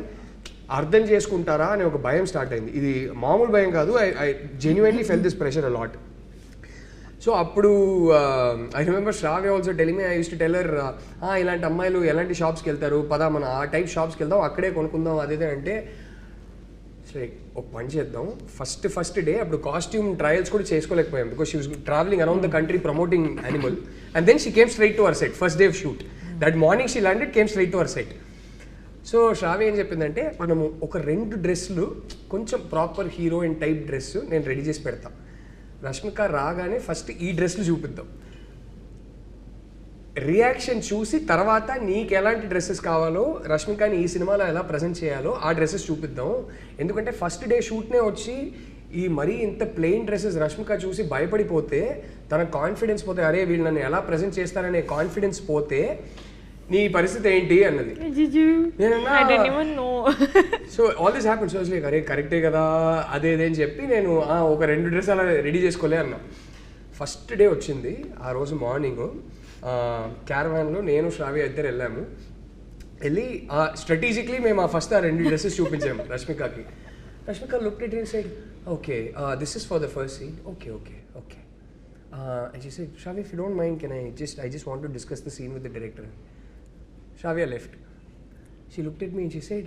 అర్థం చేసుకుంటారా అనే ఒక భయం స్టార్ట్ అయింది. ఇది మామూలు భయం కాదు. I genuinely felt this pressure a lot. So అప్పుడు I remember Shravya also telling me, I used to tell her, ఇలాంటి అమ్మాయిలు ఎలాంటి షాప్స్కి వెళ్తారు, పదా మన ఆ టైప్ షాప్స్కి వెళ్దాం, అక్కడే కొనుక్కుందాం అదేదే అంటే, లైక్ ఒక పని చేద్దాం. ఫస్ట్ డే అప్పుడు కాస్ట్యూమ్ ట్రయల్స్ కూడా చేసుకోలేకపోయాం because she was travelling around the country promoting Animal and then she came straight to our set. First day of shoot that morning she landed, came straight to our set. So Shravya ఏం చెప్పిందంటే, మనము ఒక 2 డ్రెస్సులు కొంచెం proper heroine type dress నేను ready చేసి పెడతాను. రష్మిక రాగానే ఫస్ట్ ఈ డ్రెస్లు చూపిద్దాం, రియాక్షన్ చూసి తర్వాత నీకు ఎలాంటి డ్రెస్సెస్ కావాలో, రష్మికని ఈ సినిమాలో ఎలా ప్రజెంట్ చేయాలో ఆ డ్రెస్సెస్ చూపిద్దాం. ఎందుకంటే ఫస్ట్ డే షూట్నే వచ్చి ఈ మరీ ఇంత ప్లెయిన్ డ్రెస్సెస్ రష్మిక చూసి భయపడిపోతే, తన కాన్ఫిడెన్స్ పోతే, అరే వీళ్ళు నన్ను ఎలా ప్రజెంట్ చేస్తారనే కాన్ఫిడెన్స్ పోతే నీ పరిస్థితి ఏంటి అన్నది. So all this happen. So like అరే కరెక్టే కదా అదే అని చెప్పి నేను ఒక 2 డ్రెస్ అలా రెడీ చేసుకోలే అన్నా. ఫస్ట్ డే వచ్చింది. ఆ రోజు మార్నింగ్ క్యారవాన్లో నేను శ్రావ్య ఇద్దరు వెళ్ళి స్ట్రాటజిక్లీ మేము ఫస్ట్ ఆ 2 డ్రెస్సెస్ చూపించాము రష్మికకి. Rashmika looked at it side, okay this is for the first scene, okay okay okay. And she said, Shravya, if you don't mind, can I just want to discuss the scene with the director. Shravya left. She looked at me and she said,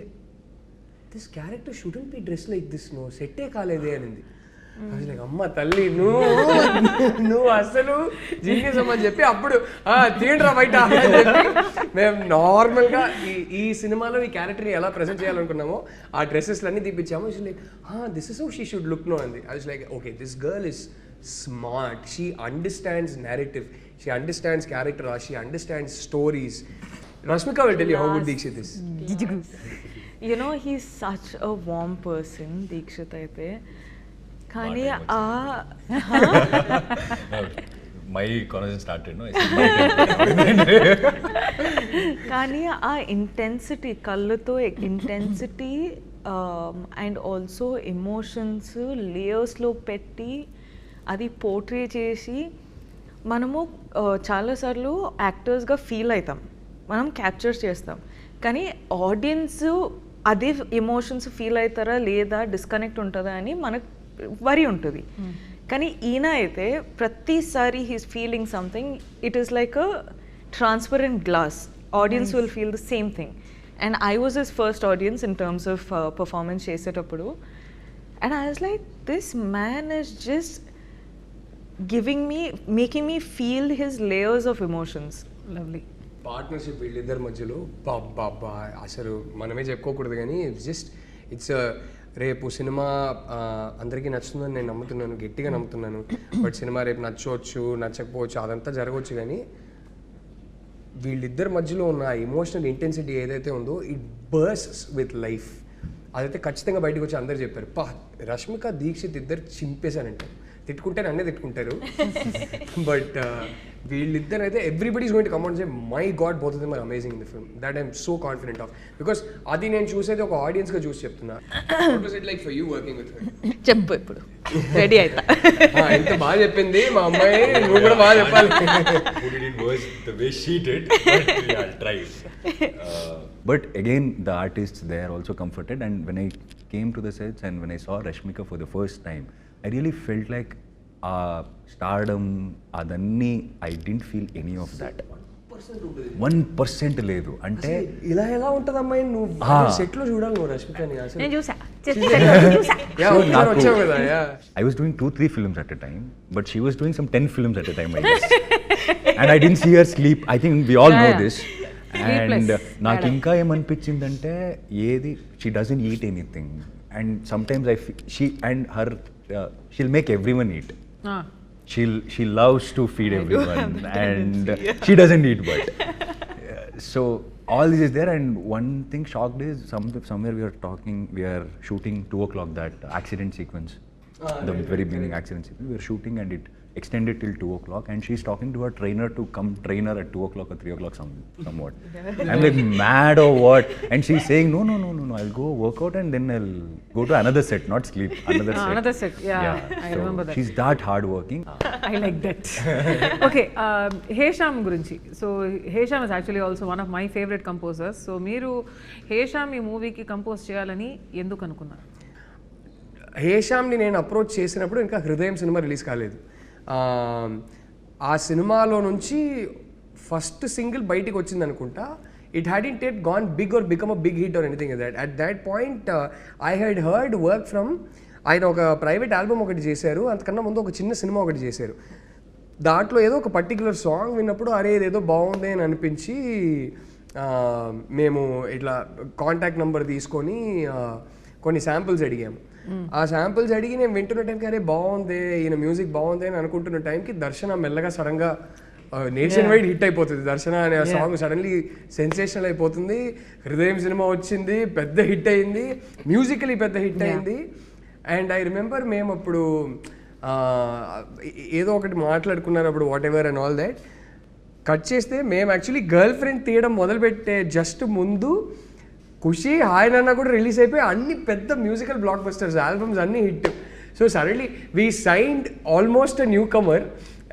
this character shouldn't be dressed like this, no. Sette kalede anindi. I was like, amma talli, నువ్వు అసలు genius అమ్మని చెప్పి అప్పుడు తీయండిరా బయట అని చెప్పి మేము నార్మల్గా ఈ సినిమాలో ఈ క్యారెక్టర్ని ఎలా ప్రజెంట్ చేయాలనుకున్నామో ఆ డ్రెస్సెస్లన్నీ తీపిచ్చాము. She like this is how she should look no అంది. I was like, okay, this girl is smart. She understands narrative. She understands character. She understands stories. Rashmika will tell you how good Deekshit is. You know, he's such a warm person, Deekshit aithe. Kani my conversation started, no? Kani intensity, kalluto intensity and also emotions layers lo petti అది portray చేసి మనము చాలాసార్లు యాక్టర్స్గా feel అవుతాం, మనం capture చేస్తాం. కానీ audience అదే emotions feel అవుతారా లేదా, డిస్కనెక్ట్ ఉంటుందా అని మనకు వరి ఉంటుంది. కానీ ఈయన అయితే ప్రతిసారి he's feeling something, it is like a transparent glass. Audience will feel the same thing. And I was his first audience in terms of performance చేసేటప్పుడు. And I was like, this man is just making me feel his layers of emotions. Lovely. Partnership వీళ్ళిద్దరి మధ్యలో బాబా అసలు మనమే చెప్పుకోకూడదు కానీ it's రేపు cinema అందరికీ నచ్చుతుందని నేను నమ్ముతున్నాను, గట్టిగా నమ్ముతున్నాను. బట్ సినిమా రేపు నచ్చవచ్చు నచ్చకపోవచ్చు అదంతా జరగవచ్చు, కానీ వీళ్ళిద్దరి మధ్యలో ఉన్న ఎమోషనల్ ఇంటెన్సిటీ ఏదైతే ఉందో ఇట్ బర్స్ట్స్ విత్ లైఫ్. అదైతే ఖచ్చితంగా బయటకు వచ్చి అందరు చెప్పారు, రష్మిక దీక్షిత్ ఇద్దరు చింపేశారంటే. తిట్టుకుంటే నన్నే తిట్టుకుంటారు, బట్ వీళ్ళిద్దరు అయితే everybody is going to come out and say, my god, both of them are amazing in the film. That I'm so confident of, because అది నేను చూసేది ఒక ఆడియన్స్గా చూసి చెప్తున్నా. What was it like for you working with her? చెప్పు, ఇప్పుడు ready అవుతా. ఎంత బాగా చెప్పింది మా అమ్మాయి, నువ్వు కూడా బాగా చెప్పాలి. The way she did, but yeah, I'll try. But again, the artists there also comforted, and when I came to the sets and when I saw Rashmika for the first time, I really felt like stardom, adanni, I didn't feel any of that. 1% లేదు. అంటే ఇలా ఎలా ఉంటుంది అమ్మాయి, నువ్వు set లో చూడాలి నువ్వు రష్మికని. నేను చూసా. I was doing 2-3 films at a time, but she was doing some 10 films at a time, I guess. And I didn't see her sleep. I think we all know this. And నాకు ఇంకా ఏమనిపించిందంటే, ఏది she doesn't eat anything, and sometimes I feel she and her she'll make everyone eat. She loves to feed everyone, and she doesn't eat, but so all this is there. And one thing shocked is somewhere we are shooting 2 o'clock that accident sequence. the very beginning action sequence. We were shooting and it extended till 2 o'clock, and she's talking to her trainer to come train her at 2 o'clock or 3 o'clock somewhat. I'm like, mad or what? And she's saying, no, I'll go work out and then I'll go to another set, not sleep, another set. Another set, yeah, I so remember that. She's that hard working. I like that. Okay, Hesham గురించి. So Hesham is actually also one of my favorite composers. So మీరు Hesham ఈ మూవీకి compose చేయాలని ఎందుకు అనుకున్నారు? హేషామ్ని నేను approach చేసినప్పుడు ఇంకా హృదయం సినిమా రిలీజ్ కాలేదు. ఆ సినిమాలో నుంచి ఫస్ట్ సింగిల్ బయటికి వచ్చింది అనుకుంటా. It hadn't yet gone big or become a big hit or anything that. At that point I had heard word from, ఆయన ఒక ప్రైవేట్ ఆల్బమ్ ఒకటి చేశారు, అంతకన్నా ముందు ఒక చిన్న సినిమా ఒకటి చేశారు. దాంట్లో ఏదో ఒక పర్టికులర్ సాంగ్ విన్నప్పుడు అరే ఇదేదో బాగుంది అని అనిపించి మేము ఇట్లా కాంటాక్ట్ నెంబర్ తీసుకొని కొన్ని శాంపుల్స్ అడిగాము. ఆ శాంపుల్స్ అడిగి నేను వింటున్న టైంకి అరే బాగుంది, ఈయన మ్యూజిక్ బాగుంది అని అనుకుంటున్న టైంకి దర్శన మెల్లగా సడన్గా నేషన్ వైడ్ హిట్ అయిపోతుంది. దర్శన అనే సాంగ్ సడన్లీ సెన్సేషనల్ అయిపోతుంది. హృదయం సినిమా వచ్చింది, పెద్ద హిట్ అయింది, మ్యూజికలీ పెద్ద హిట్ అయింది. అండ్ ఐ రిమెంబర్ మేము అప్పుడు ఏదో ఒకటి మాట్లాడుకున్నారు అప్పుడు, what ever and all that. Cut చేస్తే మేము యాక్చువల్లీ గర్ల్ ఫ్రెండ్ తీయడం మొదలుపెట్టే జస్ట్ ముందు ఖుషి హాయ్ నాన్న కూడా రిలీజ్ అయిపోయి అన్ని పెద్ద మ్యూజికల్ బ్లాక్ బస్టర్స్ ఆల్బమ్స్ అన్ని hit. So suddenly we signed almost a newcomer.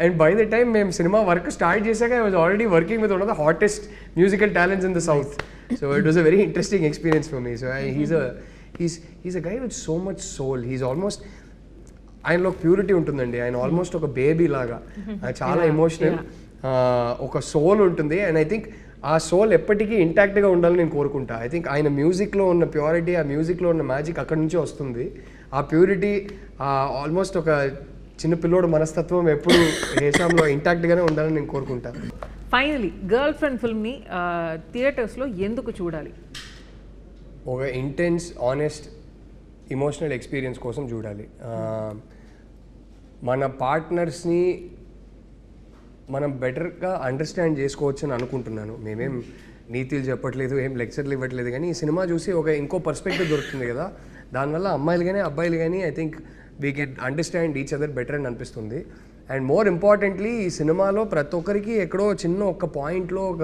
And by the time మేము సినిమా వర్క్ స్టార్ట్ చేశాక I was already working with one of the hottest musical talents in the south. So it was a very interesting experience for me. So he's a guy with so much soul. He's almost, ఆయనలో purity ఉంటుందండి. ఆయన almost ఒక baby లాగా, చాలా emotional, ఒక soul ఉంటుంది. And I think ఆ soul ఎప్పటికీ ఇంటాక్ట్గా ఉండాలని నేను కోరుకుంటా. ఐ థింక్ ఆయన మ్యూజిక్లో ఉన్న ప్యూరిటీ, ఆ మ్యూజిక్లో ఉన్న మ్యాజిక్ అక్కడి నుంచే వస్తుంది. ఆ ప్యూరిటీ, ఆల్మోస్ట్ ఒక చిన్న పిల్లోడు మనస్తత్వం ఎప్పుడు హేషామ్లో ఇంటాక్ట్గానే ఉండాలని నేను కోరుకుంటా. ఫైనలీ గర్ల్ ఫ్రెండ్ ఫిల్మ్ని థియేటర్స్లో ఎందుకు చూడాలి? ఒక ఇంటెన్స్, ఆనెస్ట్, ఇమోషనల్ ఎక్స్పీరియన్స్ కోసం చూడాలి. మన పార్ట్నర్స్ని మనం బెటర్గా అండర్స్టాండ్ చేసుకోవచ్చు అని అనుకుంటున్నాను. మేమేం నీతులు చెప్పట్లేదు, ఏం లెక్చర్లు ఇవ్వట్లేదు, కానీ ఈ సినిమా చూసి ఒక ఇంకో పర్స్పెక్టివ్ దొరుకుతుంది కదా. దానివల్ల అమ్మాయిలు కానీ అబ్బాయిలు కానీ I think we can understand each other better అని అనిపిస్తుంది. అండ్ మోర్ ఇంపార్టెంట్లీ ఈ సినిమాలో ప్రతి ఒక్కరికి ఎక్కడో చిన్న ఒక పాయింట్లో ఒక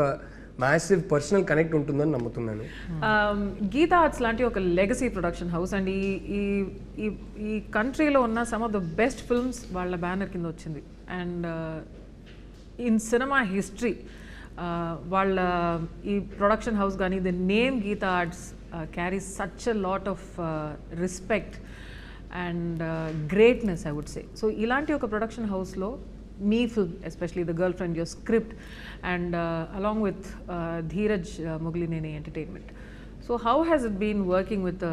మ్యాసివ్ పర్సనల్ కనెక్ట్ ఉంటుందని నమ్ముతున్నాను. గీతా ఆర్ట్స్ లాంటి ఒక లెగసీ ప్రొడక్షన్ హౌస్ అండ్ ఈ కంట్రీలో ఉన్న some of the best films వాళ్ళ బ్యానర్ కింద వచ్చింది. అండ్ ఇన్ సినిమా హిస్టరీ వాళ్ళ ఈ ప్రొడక్షన్ హౌస్ కానీ the name Geetha Arts carries such a lot of respect and greatness I would say. So ఇలాంటి ఒక ప్రొడక్షన్ హౌస్లో మీ film, especially the girlfriend, your script and along with Dheeraj Mogilineni Entertainment. So how has it been working with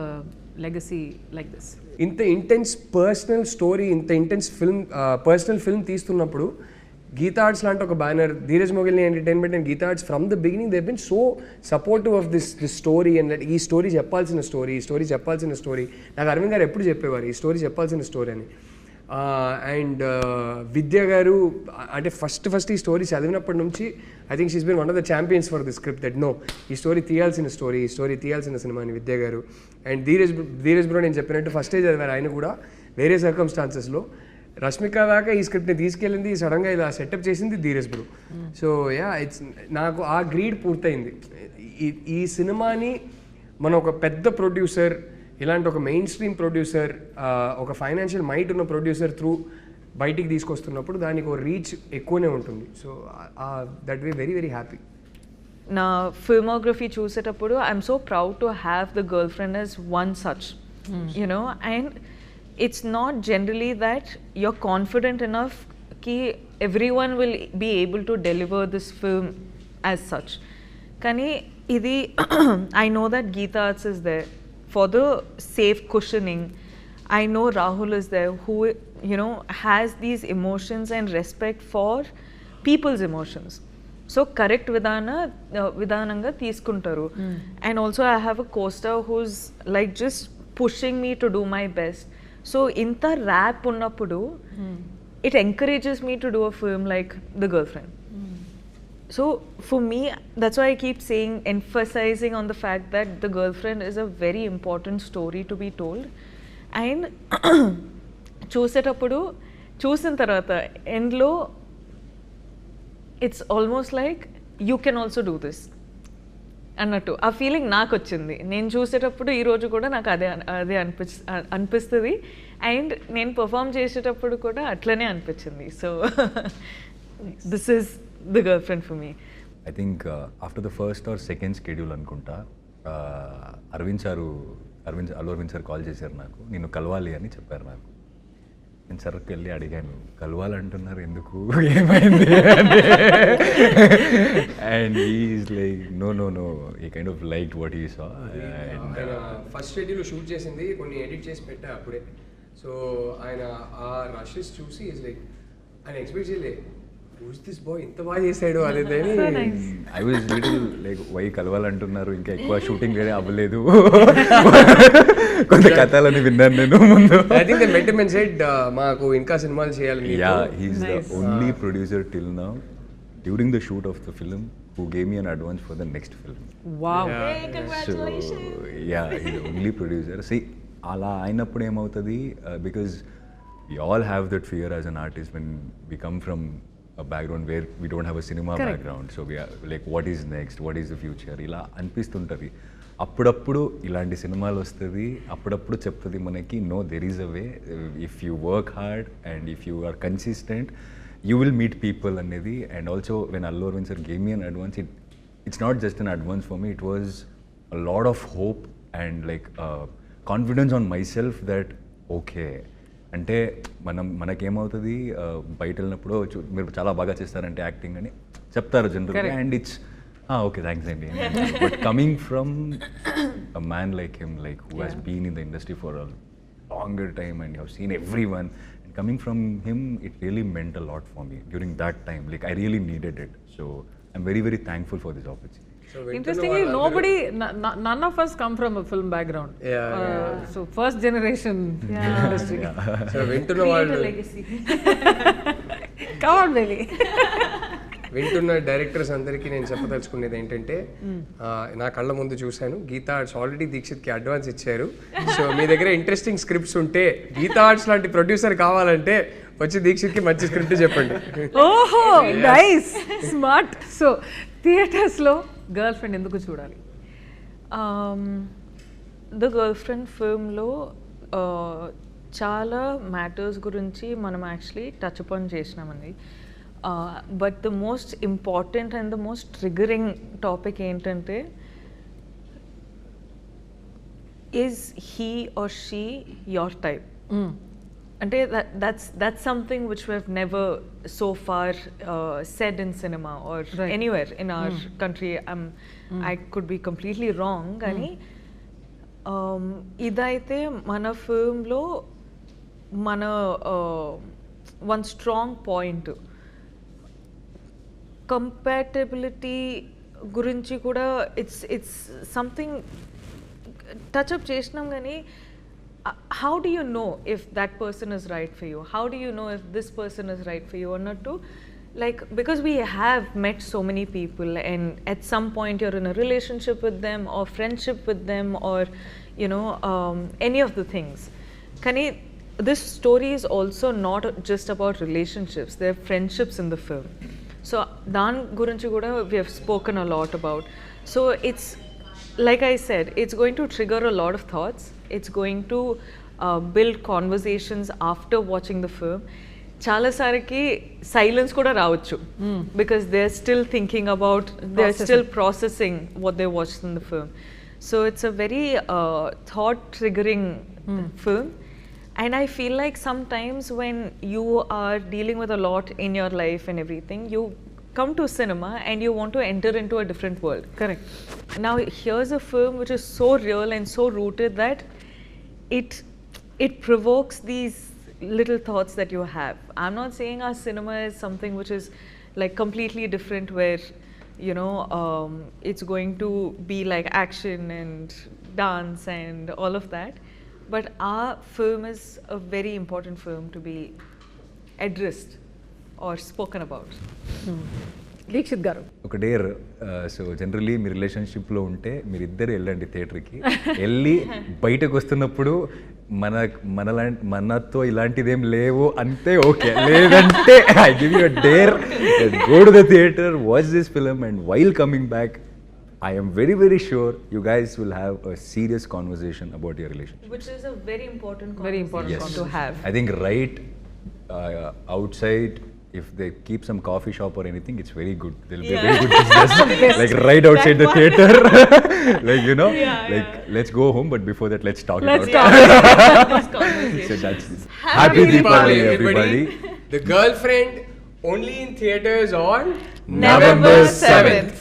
legacy like this? ఇంత intense personal story, ఇంత intense film, personal film తీస్తున్నప్పుడు గీతా ఆర్ట్స్ లాంటి ఒక banner, Dheeraj Mogilineni Entertainment and Geetha Arts from the beginning they been so supportive of this story. And ఈ story చెప్పాల్సిన story నాకు అరవింద్ గారు ఎప్పుడు చెప్పేవారు ఈ స్టోరీ చెప్పాల్సిన స్టోరీ అని. అండ్ విద్య గారు అంటే ఫస్ట్ ఈ స్టోరీ చదివినప్పటి నుంచి I think she's been one of the champions for the script that know ఈ స్టోరీ తీయాల్సిన సినిమా అని విద్య గారు. అండ్ ధీరజ్ బ్రో నేను చెప్పినట్టు ఫస్టే చదివారు ఆయన కూడా వేరే సర్కమ్స్టాన్సెస్లో. రష్మిక దాకా ఈ స్క్రిప్ట్ని తీసుకెళ్ళింది, సడన్గా ఇలా సెటప్ చేసింది Dheeraj bro. So yeah, it's నాకు ఆ గ్రీడ్ పూర్తయింది. ఈ సినిమాని మనం ఒక పెద్ద ప్రొడ్యూసర్, ఇలాంటి ఒక మెయిన్ స్ట్రీమ్ ప్రొడ్యూసర్, ఒక ఫైనాన్షియల్ మైట్ ఉన్న ప్రొడ్యూసర్ త్రూ బయటికి తీసుకొస్తున్నప్పుడు దానికి ఒక రీచ్ ఎక్కువనే ఉంటుంది. So that way very very happy. నా ఫిల్మోగ్రఫీ చూసేటప్పుడు I'm so proud to have the girl friend as one such, you know, and it's not generally that you're confident enough ki everyone will be able to deliver this film as such. Kani idi I know that Geeta Arts is there for the safe cushioning. I know Rahul is there who, you know, has these emotions and respect for people's emotions. So correct vidananga తీసుకుంటారు. And also I have a co-star who's like just pushing me to do my best. So inta rap ఉన్నప్పుడు it encourages me to do a film like The Girlfriend. So for me, that's why I keep emphasizing on the fact that The Girlfriend is a very important story to be told. And చూసేటప్పుడు చూసిన తర్వాత ఎండ్లో it's almost like you can also do this అన్నట్టు ఆ feeling నాకు వచ్చింది. నేను చూసేటప్పుడు ఈరోజు కూడా నాకు అదే అదే అనిపిస్తుంది అండ్ నేను పర్ఫామ్ చేసేటప్పుడు కూడా అట్లనే అనిపించింది. So this is the girlfriend for me. I think after the first or second schedule అనుకుంటా అల్లు అరవింద్ సార్ కాల్ చేశారు నాకు, నిన్ను కలవాలి అని చెప్పారు నాకు. నేను సర్కి వెళ్ళి అడిగాను, కలవాలంటున్నారు ఎందుకు, ఏమైంది and is like no no no ఈ కైండ్ ఆఫ్ లైక్ వాట్ ఈ సా. ఫస్ట్ షెడ్యూల్ షూట్ చేసింది, కొన్ని ఎడిట్ చేసి పెట్టా అప్పుడే. సో ఆయన ఆ రషెస్ చూసి ఈజ్ లైక్ ఆయన ఎక్స్పెక్ట్ చేయలే, హూస్ దిస్ బాయ్ ఇంత బాగా చేశాడు అనేది. I was little like why కలవాలంటున్నారు, ఇంకా ఎక్కువ షూటింగ్ వేరే అవ్వలేదు, కొంత కథలని విన్నాను నేను ముందు. I think they met him and said మాకు ఇంకా సినిమాలు చేయాలి. Yeah he's the only producer till now during the shoot of the film who gave me an advance for the next film. Wow. Hey, congratulations. So yeah, he's the only producer. See, అలా అయినప్పుడు ఏమవుతుంది, because we all have that fear as an artist when we come from a background where we don't have a cinema background. So we are like, what is next, what is the future, ఇలా అనిపిస్తుంటుంది. అప్పుడప్పుడు ఇలాంటి సినిమాలు వస్తుంది, అప్పుడప్పుడు చెప్తుంది మనకి no there is a way, if you work hard and if you are consistent you will meet people అనేది. And also when Allu Arvind sir gave me an advance, it's not just an advance for me, it was a lot of hope and like confidence on myself that okay అంటే మనకేమవుతుంది బయట వెళ్ళినప్పుడు మీరు చాలా బాగా చేస్తారంటే acting అని చెప్తారు జనరల్గా, అండ్ ఇట్స్ ఓకే థ్యాంక్స్ అండి. But coming from a man like him, like who has been in the industry for a longer time and you have seen everyone, and coming from him it really meant a lot for me during that time. Like I really needed it, so I'm very very thankful for this opportunity. Interestingly, none of us come from a film background. So first generation industry. So వింటున్న వాళ్ళు, come on baby. వింటున్న directors అందరికీ నేను చెప్పదలుచుకునేది ఏంటంటే, నా కళ్ళ ముందు చూశాను గీతా ఆర్ట్స్ ఆల్రెడీ దీక్షిత్కి అడ్వాన్స్ ఇచ్చారు. సో మీ దగ్గర ఇంట్రెస్టింగ్ స్క్రిప్ట్స్ ఉంటే, గీతా ఆర్ట్స్ లాంటి ప్రొడ్యూసర్ కావాలంటే వచ్చి దీక్షిత్కి మంచి స్క్రిప్ట్ చెప్పండి. ఓహో నైస్ స్మార్ట్. సో థియేటర్స్లో గర్ల్ ఫ్రెండ్ ఎందుకు చూడాలి? ద గర్ల్ ఫ్రెండ్ ఫిల్మ్లో చాలా మ్యాటర్స్ గురించి మనం యాక్చువల్లీ టచ్ అపాన్ చేసినామండి. But the most important and the most triggering topic ఏంటంటే, is he or she your type? అంటే that's something which we have never so far said in cinema or anywhere in our country. I could be completely wrong, కానీ ఇదైతే మన ఫిల్మ్లో మన one strong point. Compatibility గురించి కూడా it's something touch up చేసినాం, కానీ how do you know if that person is right for you? How do you know if this person is right for you or not? Like, because we have met so many people and at some point you're in a relationship with them or friendship with them or you know any of the things. Kani this story is also not just about relationships, there are friendships in the film. So dan gurinchi kuda we have spoken a lot about. So it's like I said, it's going to trigger a lot of thoughts. It's going to build conversations after watching the film. Chala sariki silence kuda raavachu because they're still thinking about, they're still processing what they watched in the film. So it's a very thought triggering film. And I feel like sometimes when you are dealing with a lot in your life and everything, you come to cinema and you want to enter into a different world. Correct. Now here's a film which is so real and so rooted that it provokes these little thoughts that you have. I'm not saying our cinema is something which is like completely different where you know it's going to be like action and dance and all of that, but our film is a very important film to be addressed or spoken about. Dixit గారు ఒక dare so generally మీ రిలేషన్షిప్లో ఉంటే మీరిద్దరు వెళ్ళండి థియేటర్కి వెళ్ళి బయటకు వస్తున్నప్పుడు మనతో ఇలాంటిదేం లేవు అంతే ఓకే, లేదంటే I give you a dare, go to the theatre, watch this film and while coming back I am very, very sure you guys will have a serious conversation about your relationship. Which is a very important Very important conversation to have. I think right outside, if they keep some coffee shop or anything, it's very good. There'll be a very good business. Like right outside the theater. Like, you know, like let's go home, but before that, let's talk Let's about talk. This conversation. So that's Happy Diwali, everybody. The Girlfriend only in theaters on November 7th.